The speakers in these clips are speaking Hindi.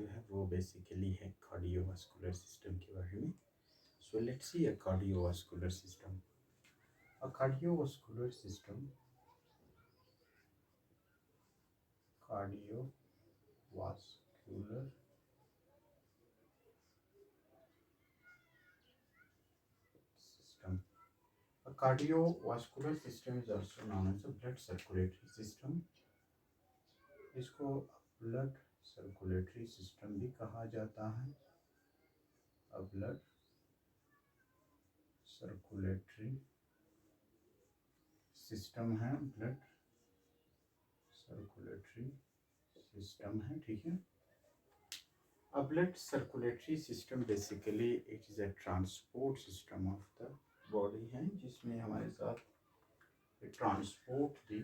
जो है वो बेसिकली है कार्डियोवास्कुलर सिस्टम के बारे में। So let's see a cardiovascular system. A cardiovascular system, cardiovascular system. A cardiovascular system is also known as a blood circulatory system. इसको ब्लड सर्कुलेटरी सिस्टम भी कहा जाता है। अ ब्लड सर्कुलेटरी सिस्टम है, ब्लड सर्कुलेटरी सिस्टम है, ठीक है। A blood circulatory system basically it is a transport system of the body है, जिसमें हमारे साथ transport the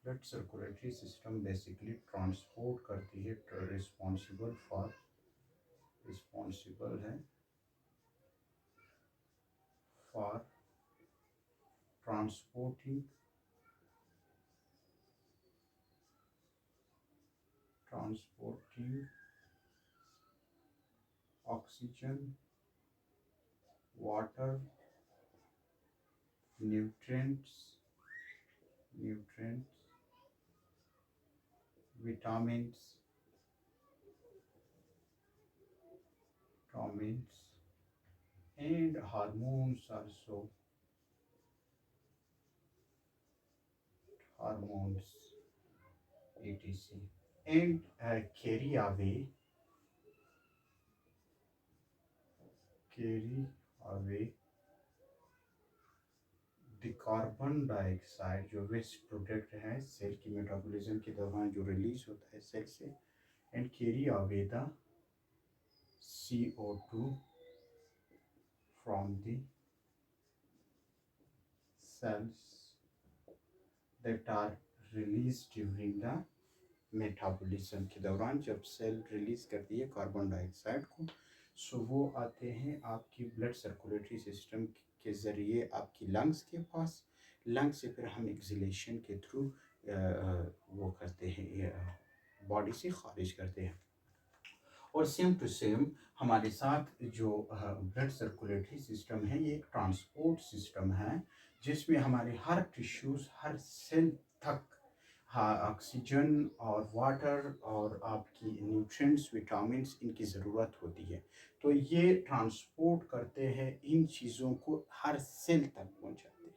blood circulatory system basically transport करती है, रिस्पॉन्सिबल है for transporting oxygen, water, nutrients, vitamins and hormones also, etc, and carry away the carbon dioxide, जो वेस्ट प्रोडक्ट है सेल की मेटाबॉलिज्म के दौरान जो रिलीज होता है सेल से, and carry away the CO2 from the cells that are released during the metabolism के दौरान जब सेल रिलीज करती है कार्बन डाइऑक्साइड को, सो वो आते हैं आपकी ब्लड सर्कुलेटरी सिस्टम के ज़रिए आपकी लंग्स के पास। लंग्स से फिर हम एक्सलेशन के थ्रू वो करते हैं, बॉडी से खारिज करते हैं। और सेम टू सेम हमारे साथ जो ब्लड सर्कुलेटरी सिस्टम है ये एक ट्रांसपोर्ट सिस्टम है, जिसमें हमारे हर टिश्यूज़, हर सेल तक हाँ ऑक्सीजन और वाटर और आपकी न्यूट्रिएंट्स, विटामिन्स इनकी ज़रूरत होती है। तो ये ट्रांसपोर्ट करते हैं इन चीज़ों को, हर सेल तक पहुंचाते हैं।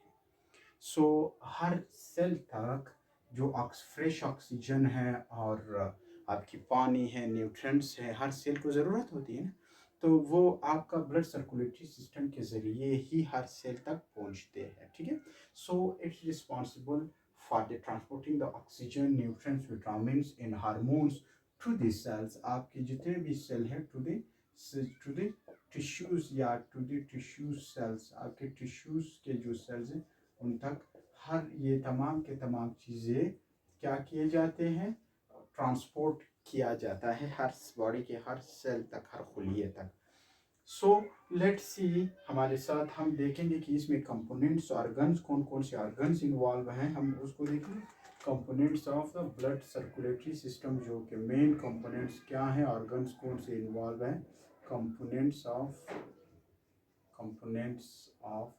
सो हर सेल तक जो फ्रेश ऑक्सीजन है और आपकी पानी है, न्यूट्रिएंट्स है, हर सेल को ज़रूरत होती है ना, तो वो आपका ब्लड सर्कुलेटरी सिस्टम के ज़रिए ही हर सेल तक पहुंचते हैं, ठीक है। So it's responsible for the transporting the oxygen, nutrients, vitamins and hormones to the cells, आपके जितने भी सेल हैं to the tissues या to the tissue cells, आपके tissues के जो cells हैं उन तक हर ये तमाम के तमाम चीज़ें क्या किए जाते हैं, ट्रांसपोर्ट किया जाता है हर बॉडी के हर सेल तक, हर खुलिये तक। सो लेट्स सी, हमारे साथ हम देखेंगे कि इसमें कंपोनेंट्स, ऑर्गन्स, कौन कौन से ऑर्गन्स इन्वॉल्व हैं, हम उसको देखेंगे। Components of the blood circulatory system, जो कि मेन कंपोनेंट्स क्या हैं, ऑर्गन्स कौन से इन्वॉल्व हैं। कंपोनेंट्स ऑफ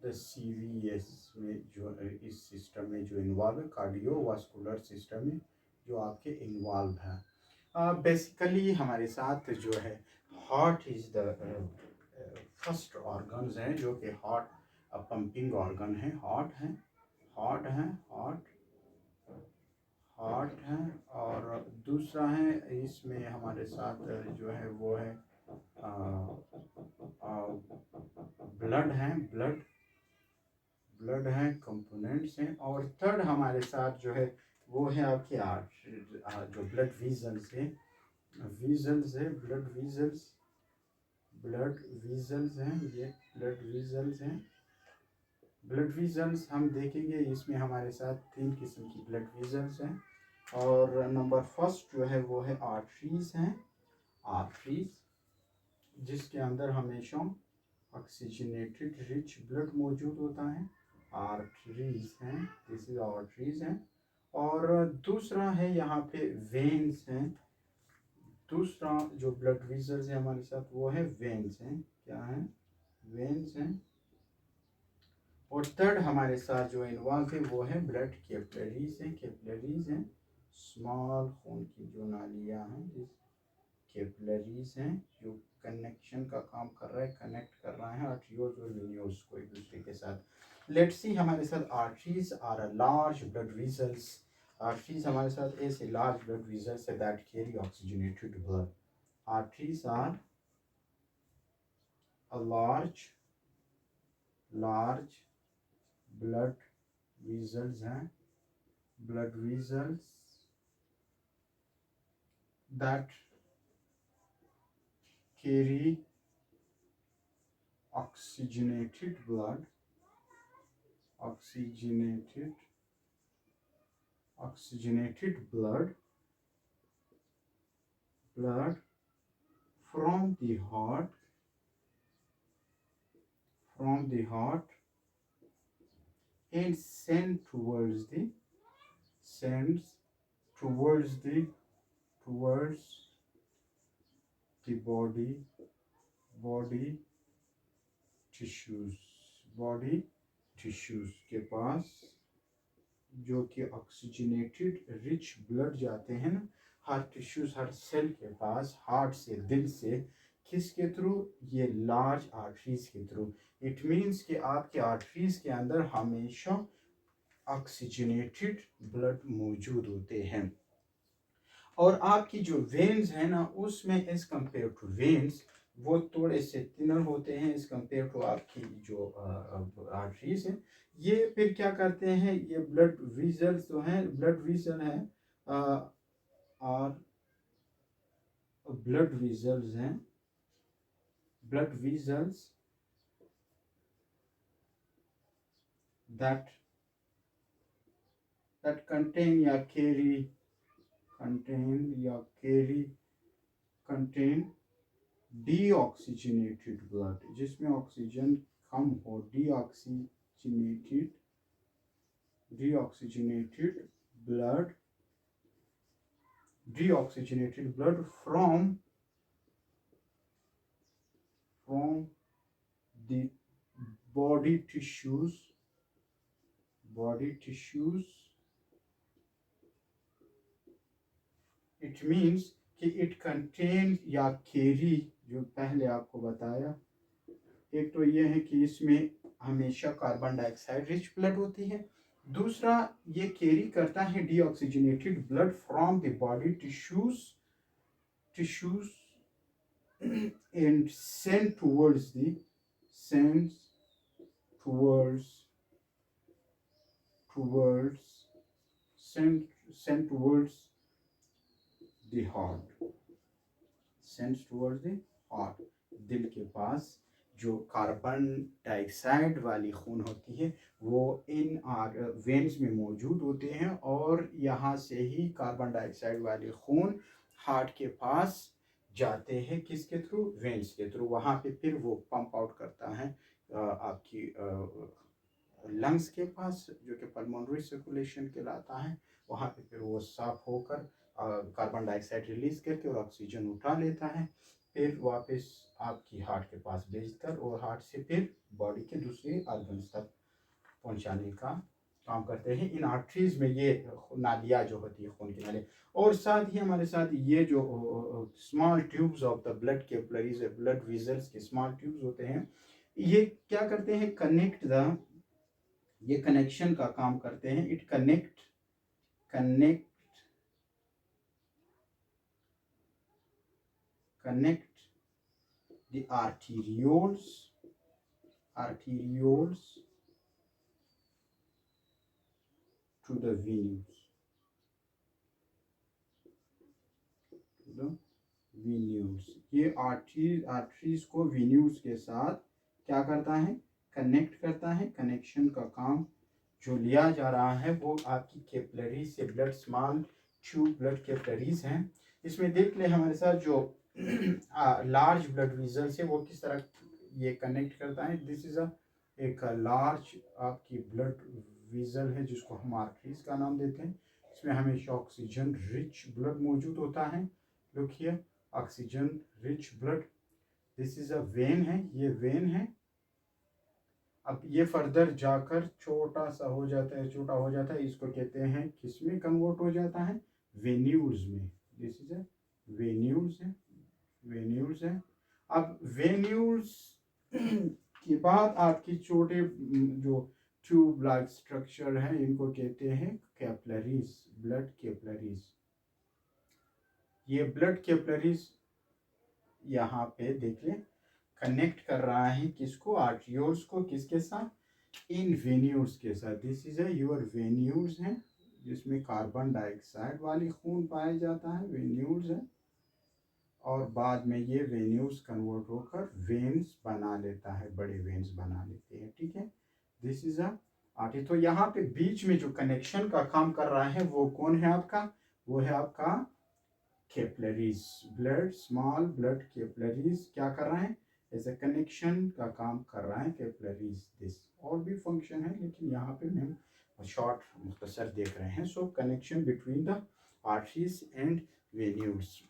द CVS में जो इस सिस्टम में जो इन्वॉल्व है, कार्डियोवास्कुलर सिस्टम में जो आपके इन्वॉल्व है। बेसिकली हमारे साथ जो है heart is the first organs हैं, जो कि हार्ट पंपिंग ऑर्गन है, हार्ट है। और दूसरा है इसमें हमारे साथ जो है वो है ब्लड है, कंपोनेंट्स हैं। और थर्ड हमारे साथ जो है वो है आपके जो ब्लड वीजल्स है, ब्लड वीजल्स हम देखेंगे। इसमें हमारे साथ 3 किस्म की ब्लड वीजल्स हैं। और नंबर फर्स्ट जो है वो है आर्टरीज हैं, जिसके अंदर हमेशा ऑक्सीजनेटेड रिच ब्लड मौजूद होता है। आर्टरीज हैं, दिस इज आर्टरीज हैं। और दूसरा है यहाँ पे वेन्स हैं, दूसरा जो ब्लड वेसल्स है हमारे साथ वो है वेन्स हैं। क्या है? वेन्स हैं। और थर्ड हमारे साथ जो इन्वॉल्व है वो है ब्लड कैपिलरीज हैं। कैपिलरीज हैं स्मॉल खून की जो नालियाँ हैं, जिस कैपिलरीज हैं जो कनेक्शन का काम कर रहा है, कनेक्ट कर रहा है आर्टरियोल्स और वेन्यूल्स को एक दूसरे के साथ। लेट्स सी हमारे साथ arteries are a large blood vessels. Arteries हमारे साथ ऐसे लार्ज ब्लड वेसल्स है that carry oxygenated blood. Arteries are a large blood vessels हैं, blood vessels that carry oxygenated blood, oxygenated blood from the heart, and sends towards the body tissues के पास, जो कि ऑक्सीजनेटेड रिच ब्लड जाते हैं ना हर टिश्यूज, हर सेल के पास, हार्ट से, दिल से, किसके थ्रू? ये लार्ज आर्टरीज के थ्रू। इट मीन्स कि आपके आर्टरीज के अंदर हमेशा ऑक्सीजनेटेड ब्लड मौजूद होते हैं। और आपकी जो वेन्स है ना उसमें एज कम्पेयर टू वेन्स वो थोड़े से थिनर होते हैं एज कम्पेयर टू आपकी जो आर्टरीज हैं। ये फिर क्या करते हैं, ये ब्लड वेसल्स जो हैं, ब्लड वेसल हैं और ब्लड वेसल्स हैं, ब्लड वेसल्स that contain या contain deoxygenated blood, जिसमें ऑक्सीजन कम हो, deoxygenated blood from the body tissues it means कि इट कंटेन या कैरी, जो पहले आपको बताया, एक तो ये है कि इसमें हमेशा कार्बन डाइऑक्साइड रिच ब्लड होती है, दूसरा ये कैरी करता है deoxygenated blood from the body tissues and sent towards the heart, दिल के पास जो कार्बन डाइऑक्साइड वाली खून होती है वो इन वेन्स में मौजूद होते हैं और यहाँ से ही कार्बन डाइऑक्साइड वाली खून हार्ट के पास जाते हैं, किसके थ्रू? वेन्स के थ्रू। वहाँ पे फिर वो पंप आउट करता है आपकी लंग्स के पास, जो कि पल्मोनरी सर्कुलेशन कहलाता है। वहाँ पे फिर वो साफ होकर कार्बन डाइऑक्साइड रिलीज करके और ऑक्सीजन उठा लेता है, फिर वापस आपकी हार्ट के पास भेजकर और हार्ट से फिर बॉडी के दूसरे ऑर्गन्स तक पहुंचाने का काम करते हैं। इन आर्टरीज में ये नालियाँ जो होती है, खून की नालियाँ, और साथ ही हमारे साथ ये जो small tubes of the blood capillaries, blood vessels के स्मॉल ट्यूब्स होते हैं, ये क्या करते हैं? ये कनेक्शन का काम करते हैं। It connect the arterioles to the venues, ये आर्टरीज को वेन्यूज के साथ क्या करता है? कनेक्ट करता है। कनेक्शन का काम जो लिया जा रहा है वो आपकी कैपिलरी से blood, small tube blood capillaries हैं। इसमें देख ले हमारे साथ जो लार्ज ब्लड वेसल्स है वो किस तरह ये कनेक्ट करता है। दिस इज एक लार्ज आपकी ब्लड वेसल है जिसको हम आर्टरीज का नाम देते हैं। इसमें हमेशा ऑक्सीजन रिच ब्लड मौजूद होता है। Look here, oxygen rich blood. This is a when है, ये वेन है। अब ये फर्दर जाकर छोटा सा हो जाता है, छोटा हो जाता है, इसको कहते हैं किसमें कन्वर्ट हो जाता है, वेन्यूल्स में। दिस इज अ वेन्यूल्स है, वेन्यूल्स है। अब वेन्यूल्स के बाद आपकी छोटे जो ट्यूब लाइक स्ट्रक्चर है, इनको कहते हैं कैपलरीज, ब्लड कैपलरीज। ये ब्लड कैपलरीज यहाँ पे देखिए कनेक्ट कर रहा है किसको, आर्टियोल्स को, किसके साथ, इन वेन्यूल्स के साथ। दिस इज योर वेन्यूल्स हैं, जिसमें कार्बन डाइऑक्साइड वाली खून पाया जाता है, वेन्यूल्स है। और बाद में ये वेन्यूल्स कन्वर्ट होकर वेन्स बना लेता है, बड़े वेन्स बना लेते हैं, ठीक है। This is a artery. तो यहाँ पे बीच में जो कनेक्शन का काम कर रहा है वो कौन है आपका, वो है आपका capillaries, blood, small blood capillaries क्या कर रहा है, एज ए कनेक्शन का काम कर रहा है कैपलरीज। दिस और भी फंक्शन है, लेकिन यहाँ पे हम शॉर्ट मुख्तसर देख रहे हैं। So connection between the arteries and venules.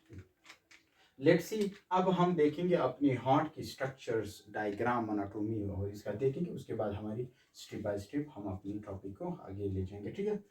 Let's see, अब हम देखेंगे अपने हार्ट की स्ट्रक्चर्स, डायग्राम, एनाटॉमी और इसका देखेंगे। उसके बाद हमारी स्टेप बाय स्टेप हम अपनी टॉपिक को आगे ले जाएंगे, ठीक है।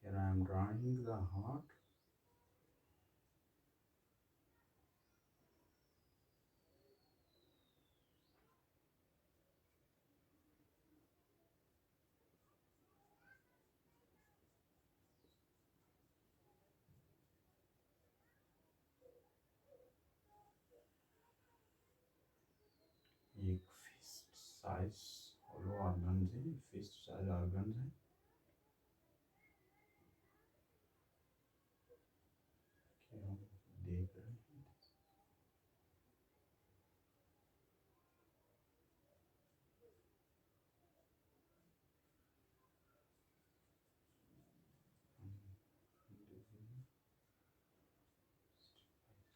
Here I am drawing the heart. एक फिस्ट साइज होलो ऑर्गन्स है, फिस्ट साइज ऑर्गन्स है कि हम देख रहे हैं।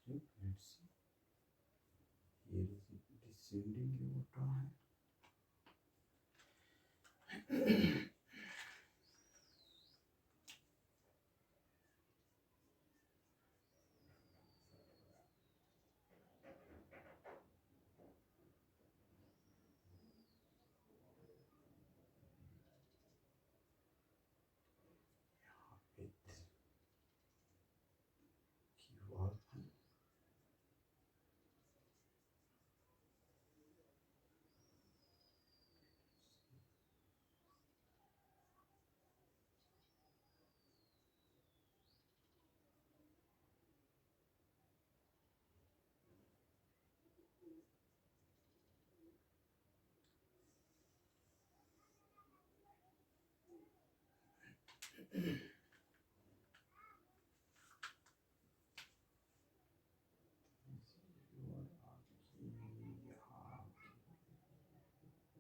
Let's see. Here is it descending aorta है।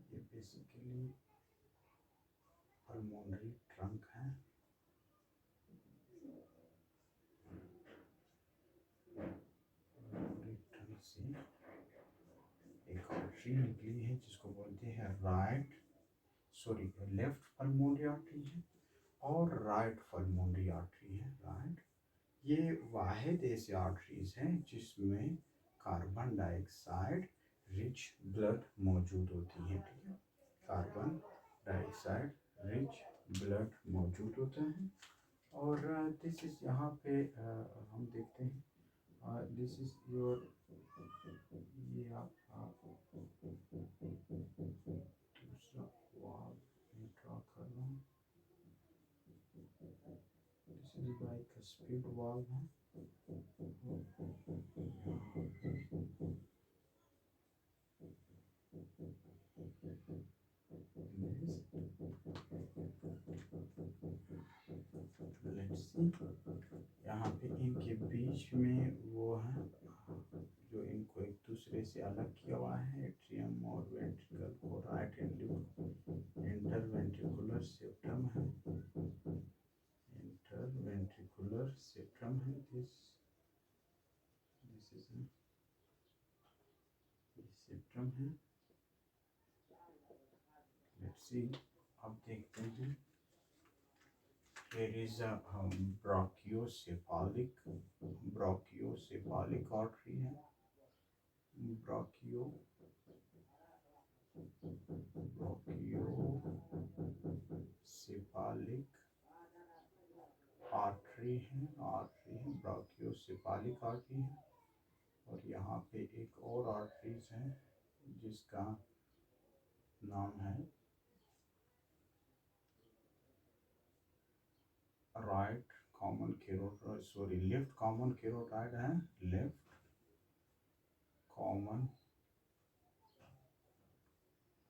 ये बेसिकली पल्मोनरी ट्रंक है। पल्मोनरी ट्रंक से एक आर्टरी निकली है जिसको बोलते हैं लेफ्ट पल्मोनरी आर्टरी है और राइट पल्मोनरी आर्टरी है, राइट। ये वाहिद ऐसी आर्टरीज हैं जिसमें कार्बन डाइऑक्साइड रिच ब्लड मौजूद होती है, ठीक है। कार्बन डाइऑक्साइड रिच ब्लड मौजूद होता है। और दिस इज यहाँ पे हम देखते हैं दिस इज योर, ये आपका दूसरा वाल्व में ड्रा कर रहा हूँ। This is like speed valve है। यहाँ पे इनके बीच में वो है जो इनको एक दूसरे से अलग किया हुआ है, एट्रियम और वेंट्रिकल को right and left interventricular septum है, इंटरवेंट्रिकुलर सेप्टम है। दिस इज सेप्टम है। लेट्स सी, अब देखते हैं। Here is a brachiocephalic artery है, brachiocephalic artery है, brachiocephalic artery है। और यहाँ पे एक और आर्टरीज है जिसका नाम है right common carotid, sorry left common carotid है, लेफ्ट कॉमन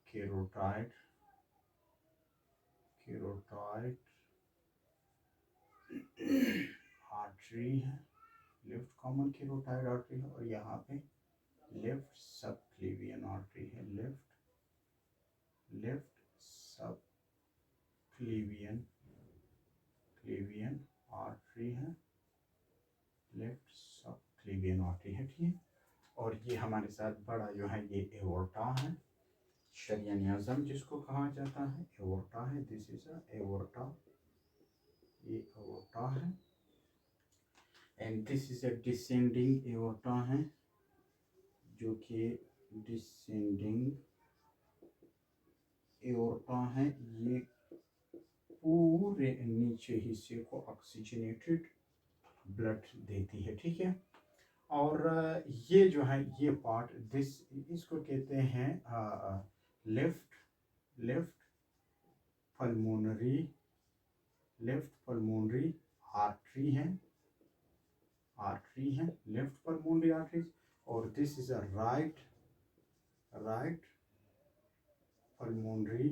कैरोटाइड आर्टरी है, लेफ्ट कॉमन कैरोटाइड आर्टरी है। और यहाँ पे लेफ्ट सब क्लेवियन आर्टरी है, लेफ्ट सब क्लेवियन आर्टरी है, लेफ्ट सब क्लेवियन आर्टरी है, ठीक है। और ये हमारे साथ बड़ा जो है ये एओर्टा है, शरियन आज़म जिसको कहा जाता है, एओर्टा है। दिस इज एओर्टा, ये एओर्टा है। And this is a descending aorta है, जो कि डिसेंडिंग एओर्टा है। ये पूरे नीचे हिस्से को ऑक्सीजनेटेड ब्लड देती है, ठीक है। और ये जो है ये पार्ट दिस इसको कहते हैं लेफ्ट पल्मोनरी आर्टरी है, लेफ्ट पल्मोनरी आर्टरी। और this is a right pulmonary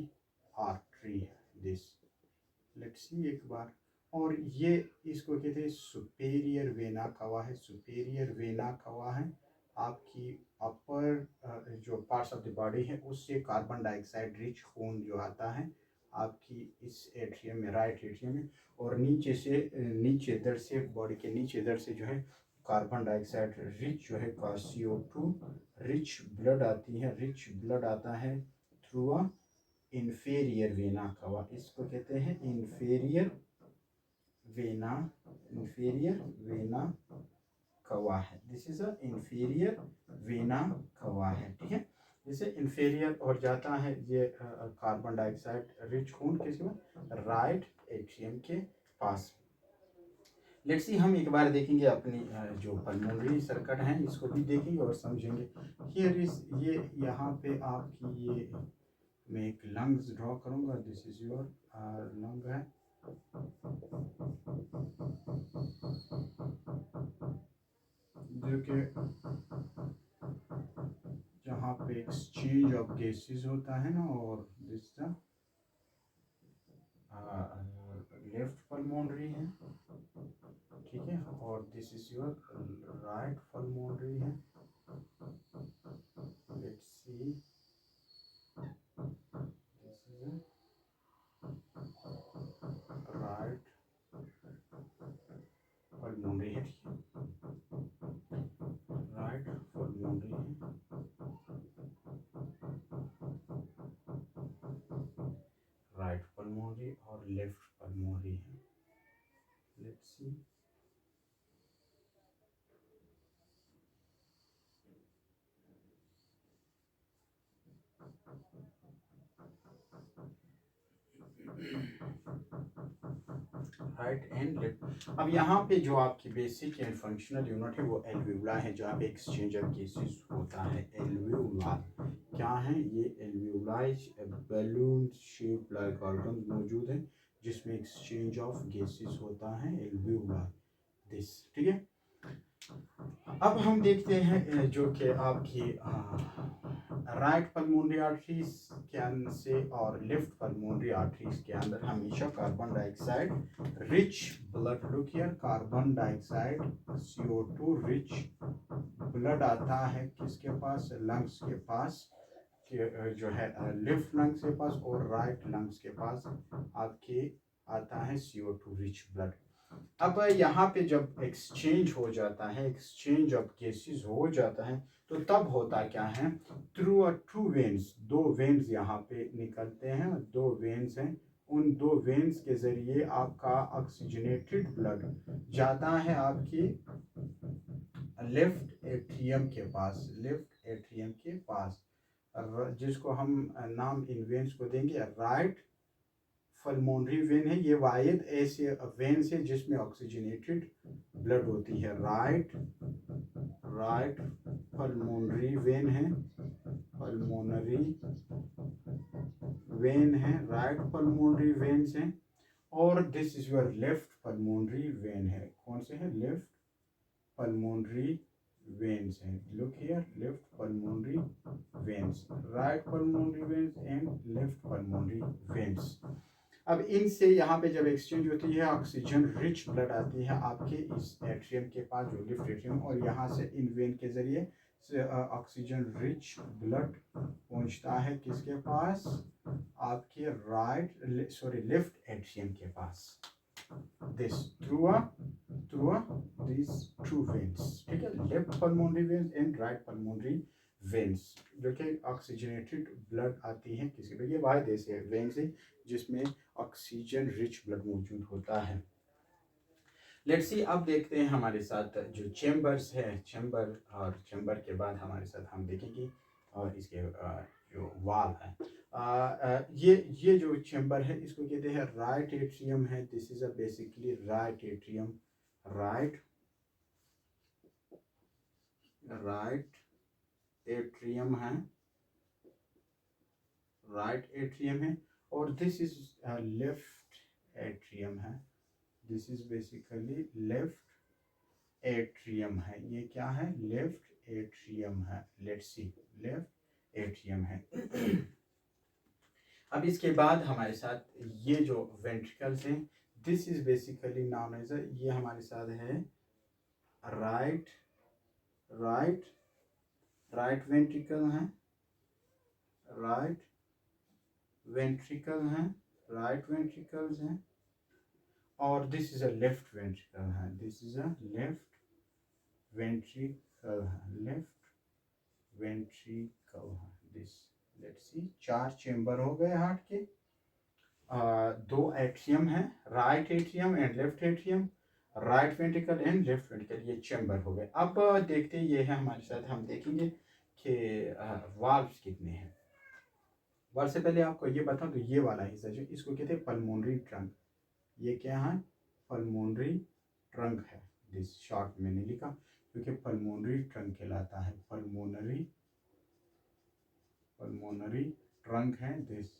artery है, दिस। लेट्स सी एक बार। और ये इसको कहते हैं सुपेरियर वेना कवा है, सुपेरियर वेना कवा है। आपकी अपर जो पार्ट्स ऑफ द बॉडी है उससे कार्बन डाइऑक्साइड रिच खून जो आता है आपकी इस एट्रियम में, राइट एट्रियम में। और नीचे से नीचे दर से बॉडी के नीचे दर से जो है कार्बन डाइऑक्साइड रिच जो है का CO2 रिच ब्लड आती है, रिच ब्लड आता है थ्रू अ इंफेरियर वेना कवा। इसको कहते हैं इंफेरियर वेना कवा है। This is a inferior vena कवा है, ठीक है। जैसे इंफीरियर और जाता है ये कार्बन डाइऑक्साइड रिच खून किसके में, राइट एट्रियम के पास। लेट्स सी, हम एक बार देखेंगे अपनी जो पल्मोनरी सर्किट है इसको भी देखेंगे और समझेंगे। हियर इज ये यहाँ पे आपकी ये मैं एक लंग्स ड्रॉ करूँगा। दिस इज योर लंग है, जो कि जहाँ पे एक्सचेंज ऑफ गैसेस होता है ना। और दिस लेफ्ट पल्मोनरी है, ठीक है। और this is your right pulmonary है। Let's see, this is right pulmonary है, ठीक है। राइट पल्मोनरी है, राइट पल्मोनरी और लेफ्ट पल्मोनरी है। Let's see, right and left. अब यहाँ पे जो आपकी बेसिक एंड फंक्शनल यूनिट है वो एल्वियोला है, जहाँ पे एक्सचेंज ऑफ गैसेस होता है। एल्वियोला क्या है? ये एल्वियोलाइज बैलून शेप लाइक ऑर्गन मौजूद है जिसमें एक्सचेंज ऑफ गैसेस होता है, एल्वियोला दिस। ठीक है, अब हम देखते हैं जो कि आपकी राइट पल्मोनरी आर्टरीज के अंदर से और लेफ्ट पल्मोनरी आर्टरीज के अंदर हमेशा carbon dioxide rich blood, look here, carbon dioxide CO2 rich blood आता है किसके पास? लंग्स के पास, जो है लेफ्ट लंग्स के पास और राइट लंग्स के पास आपके आता है CO2 रिच ब्लड। अब यहाँ पे जब एक्सचेंज हो जाता है, एक्सचेंज ऑफ गैसेस हो जाता है, तो तब होता क्या है? थ्रू टू वेन्स, दो वेन्स यहाँ पे निकलते हैं, दो वेन्स हैं, उन दो वेन्स के जरिए आपका ऑक्सीजनेटेड ब्लड जाता है आपकी लेफ्ट एट्रियम के पास, लेफ्ट एट्रियम के पास, जिसको हम नाम इन वेन्स को देंगे राइट पल्मोनरी वेन है। ये वायद ऐसे वेन से जिसमें ऑक्सीजनेटेड ब्लड होती है। राइट पल्मोनरी वेन है, पल्मोनरी वेन है, राइट पल्मोनरी वेन्स हैं। और this is your left pulmonary vein है। कौन से है? लेफ्ट पल्मोनरी veins हैं। Look here, left pulmonary veins, right pulmonary veins and left pulmonary veins। अब इनसे यहाँ पे जब एक्सचेंज होती है ऑक्सीजन रिच ब्लड आती है आपके इस एट्रियम के पास, जो लेफ्ट एट्रियम, और यहाँ से इन वेन के जरिए ऑक्सीजन रिच ब्लड पहुँचता है किसके पास? आपके राइट सॉरी लेफ्ट एट्रियम के पास। This through these two veins, ठीक है, left pulmonary veins and right pulmonary veins, जो कि ऑक्सीजनेटेड ब्लड आती हैं किसी पे। ये वायद ऐसे वेन्स है जिसमें ऑक्सीजन रिच ब्लड मौजूद होता है। लेट्स सी, अब देखते हैं हमारे साथ जो चेम्बर्स है, चेम्बर, और चेम्बर के बाद हमारे साथ हम देखेंगे और इसके जो वाल है, ये जो चेम्बर है इसको कहते हैं राइट एट्रियम है। This is a basically right atrium, right atrium है, राइट एट्रियम है। और दिस इज लेफ्ट एट्रियम है, this is basically left atrium है। ये क्या है? लेफ्ट एट्रियम है। लेट्स सी, लेफ्ट एट्रियम है। अब इसके बाद हमारे साथ ये जो वेंट्रिकल्स हैं, this is basically known as, ये हमारे साथ है राइट वेंट्रिकल है, राइट वेंट्रिकल है, राइट वेंट्रिकल्स हैं। और this is a left ventricle है, this is a left ventricle है, लेफ्ट वेंट्रिकल है दिस। लेट्स सी, 4 चेंबर हो गए हार्ट के। 2 एट्रियम है, right atrium and left atrium, right ventricle and left ventricle, ये चेंबर हो गए। अब देखते हैं, ये है हमारे साथ, हम देखेंगे कि वाल्व्स कितने हैं। वाल्व से पहले आपको ये बता दो, ये वाला हिस्सा जो इसको कहते हैं पल्मोनरी ट्रंक, ये क्या है? पल्मोनरी ट्रंक है। दिस शॉर्ट मैंने लिखा क्योंकि पल्मोनरी ट्रंक कहलाता है, पल्मोनरी ट्रंक है दिस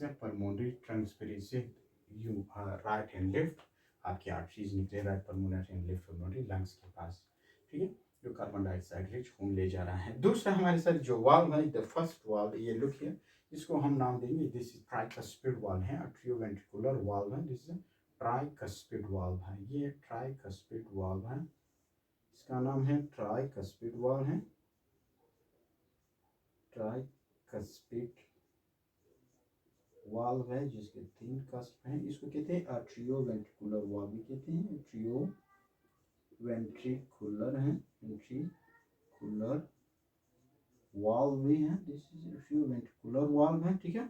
है पल्मोनरी ट्रंक। स्पिरिट से यू राइट एंड लेफ्ट आपकी आर्टरीज निकले, right pulmonary and left pulmonary lungs के पास, ठीक है, जो कार्बन डाइऑक्साइड रिच खून ले जा रहा है। दूसरा हमारे साथ जो वाल्व है, द फर्स्ट वाल्व, ये लुक हियर, इसको हम नाम देंगे, दिस इज ट्राइकस्पिड वाल्व है, अट्रियोवेंट्रिकुलर वाल्व है, दिस इज ट्राइकस्पिड वाल्व है, ये ट्राइकस्पिड वाल्व है, इसका नाम है ट्राइकस्पिड वाल्व है, ट्राइकस्पिड वाल्व है जिसके 3 कस्प हैं। इसको कहते हैं अट्रियोवेंट्रिकुलर वाल्व भी कहते हैं, अट्रियोवेंट्रिकुलर है, वेंट्रिकुलर वाल्व भी है, दिस इज अट्रियोवेंट्रिकुलर वाल्व है, ठीक है।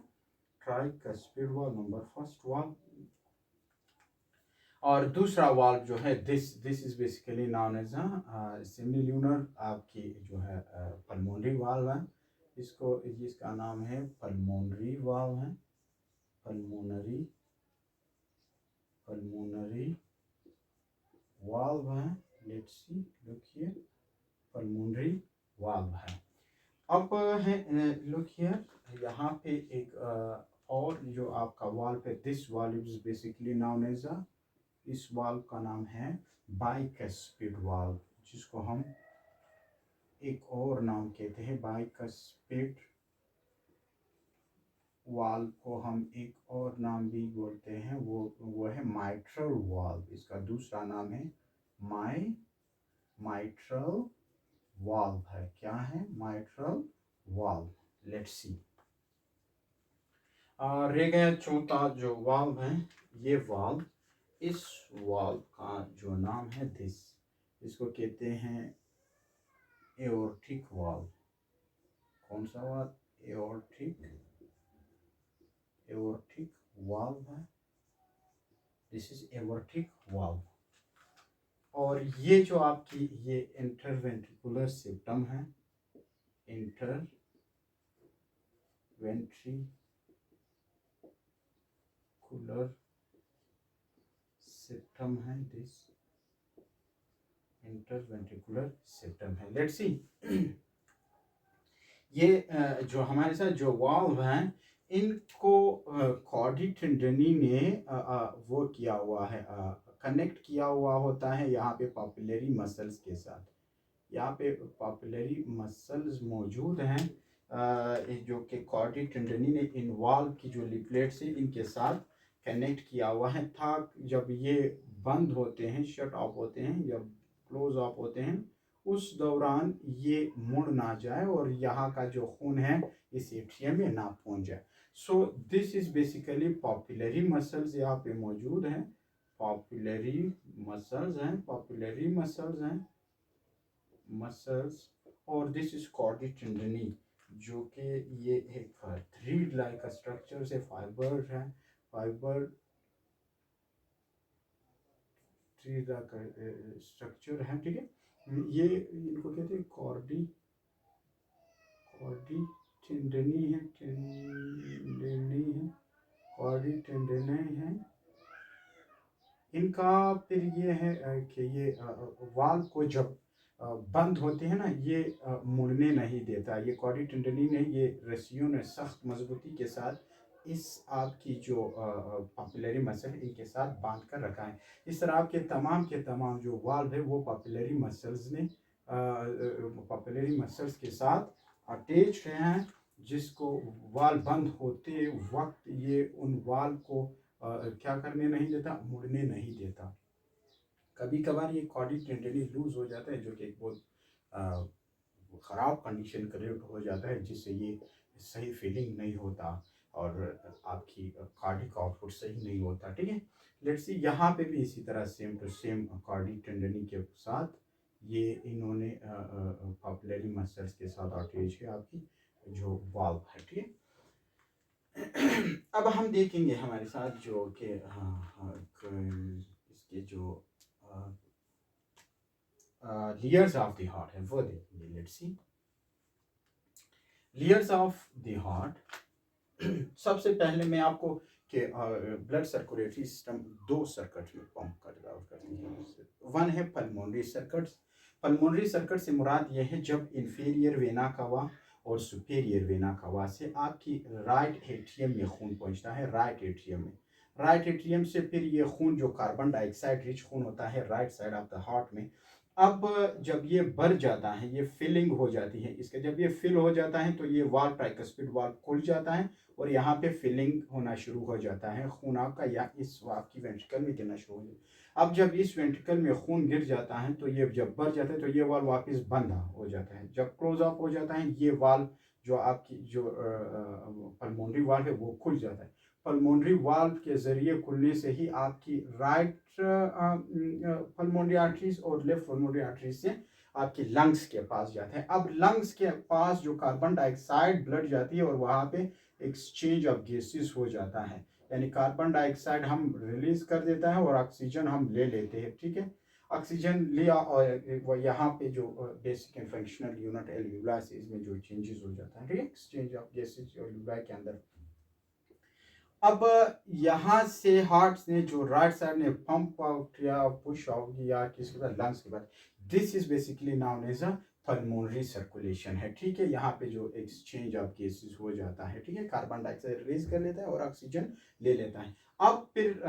Tricuspid valve number first valve. और दूसरा वाल्व जो है, this is basically known as semilunar, आपकी जो है पल्मोनरी वाल्व है, इसका नाम है पल्मोनरी वाल्व है, पल्मोनरी वाल्व है। Let's see, look here, pulmonary valve है। अब है लुक हियर, यहाँ पे एक और जो आपका वाल्व है, this valve is basically known as इस वाल्व का नाम है बाइकस्पिड वाल्व, जिसको हम एक और नाम कहते हैं बाइकस्पिड वाल्व को हम एक और नाम भी बोलते हैं, वो है माइट्रल वाल्व। इसका दूसरा नाम है माइट्रल वाल्व है। क्या है? Mitral valve. लेट्स सी, रह गया चौथा जो वाल्व है, ये वाल्व, इस वाल्व का जो नाम है इसको कहते हैं एओर्टिक वाल्व। कौन सा वाल्व? एओर्टिक वाल्व है। This is aortic valve. और ये जो आपकी ये इंटरवेंट्रिकुलर सिस्टम है, इंटरवेंट्रिकुलर सिस्टम है, दिस इंटरवेंट्रिकुलर सिस्टम है। लेट्स सी, ये जो हमारे साथ जो वाल्व हैं, इनको कॉर्डी टेंडनी ने वो किया हुआ है, कनेक्ट किया हुआ होता है यहाँ पे पॉपुलरी मसल्स के साथ। यहाँ पे पॉपुलरी मसल्स मौजूद हैं जो कि कॉर्डी टेंडनी ने इन वाल्व की जो लिपलेट्स हैं इनके साथ कनेक्ट किया हुआ है, था जब ये बंद होते हैं, शट ऑफ होते हैं, जब क्लोज ऑफ होते हैं, उस दौरान ये मुड़ ना जाए और यहाँ का जो खून है इस एट्रियम में ना पहुँच जाए। So this is basically papillary muscles यहाँ पे मौजूद हैं, पॉपुलरी मसल्स और दिस इज कॉर्डी टेंडनी, जो कि ये एक थ्रीड लाइक स्ट्रक्चर से फाइबर थ्री लाइक स्ट्रक्चर है, ठीक है। ये इनको कहते हैं कॉर्डी टेंडनी है, कॉर्डी टेंडनी है इनका। फिर ये है कि ये वाल्व को जब बंद होते हैं ना, ये मुड़ने नहीं देता। ये कॉर्डी टेंडनी ने ये रस्सियों ने सख्त मजबूती के साथ इस आपकी जो पॉपुलरी मसल इनके साथ बांध कर रखा है। इस तरह आपके तमाम जो वाल्व है वो पॉपुलरी मसल्स के साथ अटैच हैं, जिसको वाल्व बंद होते वक्त ये उन वाल्व को क्या करने नहीं देता, मुड़ने नहीं देता। कभी कभार ये कॉर्डी टेंडनी लूज हो जाता है, जो कि एक बहुत ख़राब कंडीशन क्रिएट हो जाता है, जिससे ये सही फीलिंग नहीं होता और आपकी कार्डिक आउटपुट सही नहीं होता, ठीक है। लेट्स सी, यहाँ पे भी इसी तरह सेम टू सेम कॉर्डी टेंडनी के साथ ये इन्होंने पॉपुलरी मसल्स के साथ अटैच है आपकी जो वाल्व है, ठीक है। अब हम देखेंगे हमारे साथ जो कि इसके जो लेयर्स ऑफ द हार्ट है वो देखेंगे। Let's see, layers of the heart. सबसे पहले मैं आपको कि ब्लड सर्कुलेटरी सिस्टम दो सर्किट में पंप करती है। वन है पल्मोनरी सर्किट्स। पल्मोनरी सर्किट से मुराद यह है जब इंफीरियर वेना कवा और सुपेरियर वेना कवा से आपकी राइट एट्रियम में खून पहुंचता है, राइट एट्रियम से फिर ये खून जो कार्बन डाइऑक्साइड रिच खून होता है right side of the heart में, अब जब ये भर जाता है, ये फिलिंग हो जाती है इसके, जब ये फिल हो जाता है तो ये वाल्व ट्राइकस्पिड वाल्व खुल जाता है और यहाँ पे फिलिंग होना शुरू हो जाता है, खून आपका या इस आपकी वेंट्रिकल में गिरना शुरू हो जाता है। अब जब इस वेंट्रिकल में खून गिर जाता है तो ये जब भर जाता है तो ये वाल्व वापस बंद हो जाता है। जब क्लोज ऑफ हो जाता है ये वाल्व जो आपकी जो पल्मोनरी वाल्व है वो खुल जाता है। पल्मोनरी वाल्व के जरिए खुलने से ही आपकी राइट पल्मोनरी आर्टरीज और लेफ्ट पल्मोनरी आर्टरीज से आपकी लंग्स के पास जाते हैं। अब लंग्स के पास जो कार्बन डाइऑक्साइड ब्लड जाती है और वहाँ पे एक्सचेंज ऑफ गैसेस हो जाता है, यानी कार्बन डाइऑक्साइड हम रिलीज कर देता है और ऑक्सीजन हम ले लेते हैं, ठीक है। ऑक्सीजन लिया और वो यहाँ पे जो बेसिक एंड फंक्शनल यूनिट एल्यूला से इसमें जो चेंजेस हो जाता है, ठीक है, एक्सचेंज ऑफ गैसेज एल्यूला के अंदर। अब यहाँ से हार्ट ने जो राइट साइड ने पंप आउट या पुश आउट या किसके बाद लंग्स के बाद, this is basically known as a pulmonary circulation है, ठीक है। यहाँ पे जो एक्सचेंज ऑफ गैसेस हो जाता है, ठीक है, कार्बन डाइऑक्साइड रिलीज कर लेता है और ऑक्सीजन ले लेता है। अब फिर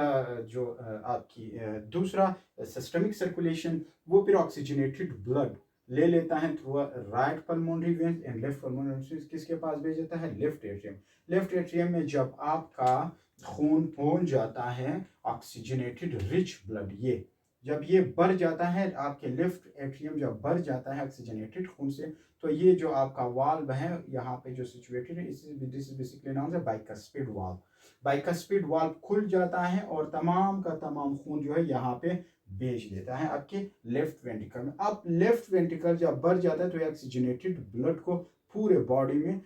जो आपकी दूसरा सिस्टमिक सर्कुलेशन, वो फिर ऑक्सीजनेटेड ब्लड ले लेता है through right pulmonary vein and left pulmonary, किसके पास भेज देता है, लेफ्ट एट्रियम। लेफ्ट एट्रियम में जब आपका खून पहुंच जाता है ऑक्सीजनेटेड रिच ब्लड, ये जब ये बढ़ जाता है आपके लेफ्ट एट्रियम, जब बढ़ जाता है ऑक्सीजनेटेड खून से, तो ये जो आपका वाल्व है यहाँ पे जो सिचुएटेड है, this is basically known as bicuspid valve. Bicuspid valve खुल जाता है और तमाम का तमाम खून जो है यहाँ पे भेज देता है आपके लेफ्ट वेंट्रिकल में। अब लेफ्ट वेंट्रिकल जब बढ़ जाता है तो ऑक्सीजनेटेड ब्लड को पूरे बॉडी में,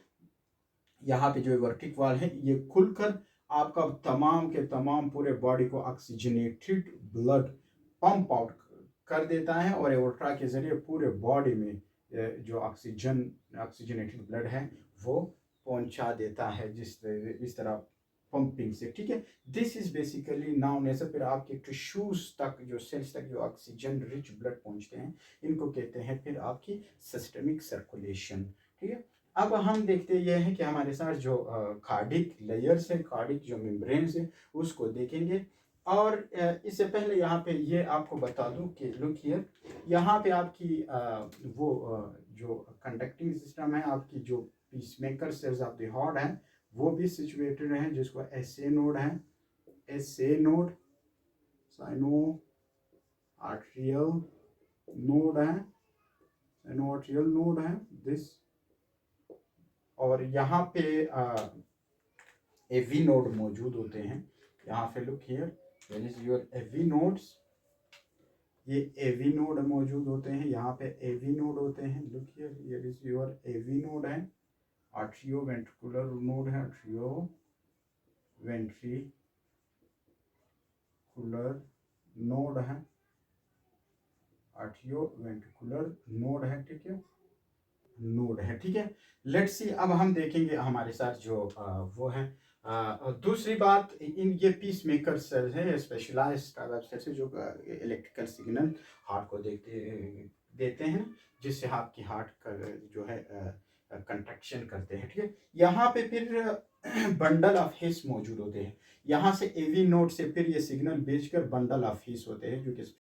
यहाँ पे जो वर्टिक वाल है ये खुलकर आपका तमाम के तमाम पूरे बॉडी को ऑक्सीजनेटेड ब्लड पंप आउट कर देता है और एओर्टा के जरिए पूरे बॉडी में जो ऑक्सीजनेटेड ब्लड है वो पहुंचा देता है, इस तरह पंपिंग से, ठीक है। This is basically known as, फिर आपके टिश्यूज तक जो सेल्स तक जो ऑक्सीजन रिच ब्लड पहुंचते हैं, इनको कहते हैं फिर आपकी सिस्टमिक सर्कुलेशन, ठीक है। अब हम देखते ये हैं कि हमारे साथ जो कार्डिक लेयर्स है, कार्डिक जो मेम्ब्रेन्स है, उसको देखेंगे। और इससे पहले यहाँ पे ये आपको बता दूं कि लुक हियर, यहाँ पे आपकी जो कंडक्टिंग सिस्टम है, आपकी जो pacemaker cells of the heart है वो भी सिचुएटेड है, जिसको एसए नोड है, SA node, sino atrial node है, साइनो आर्ट्रियल नोड है दिस। और यहाँ पे एवी नोड मौजूद होते हैं, यहाँ पे look here, there is your AV nodes, ये एवी नोड मौजूद होते हैं, यहाँ पे एवी नोड होते हैं, look here, here is your AV node है, आर्ट्रियो वेंट्रिकुलर नोड है, आर्ट्रियो वेंट्रिकुलर नोड है, आर्ट्रियो वेंट्रिकुलर नोड है, ठीक है, नोड है, ठीक है। लेट्स सी, अब हम देखेंगे हमारे साथ जो वो है दूसरी बात, इन ये पीस मेकर सेल्स है, स्पेशलाइज्ड टाइप ऑफ सेल्स है जो इलेक्ट्रिकल सिग्नल हार्ट को देते हैं, जिससे आपकी हार्ट का जो है कंट्रैक्शन करते हैं, ठीक है। यहाँ पे फिर बंडल ऑफ हिस मौजूद होते हैं, यहाँ से एवी नोड से फिर ये सिग्नल भेजकर बंडल ऑफ हिस होते हैं जो कि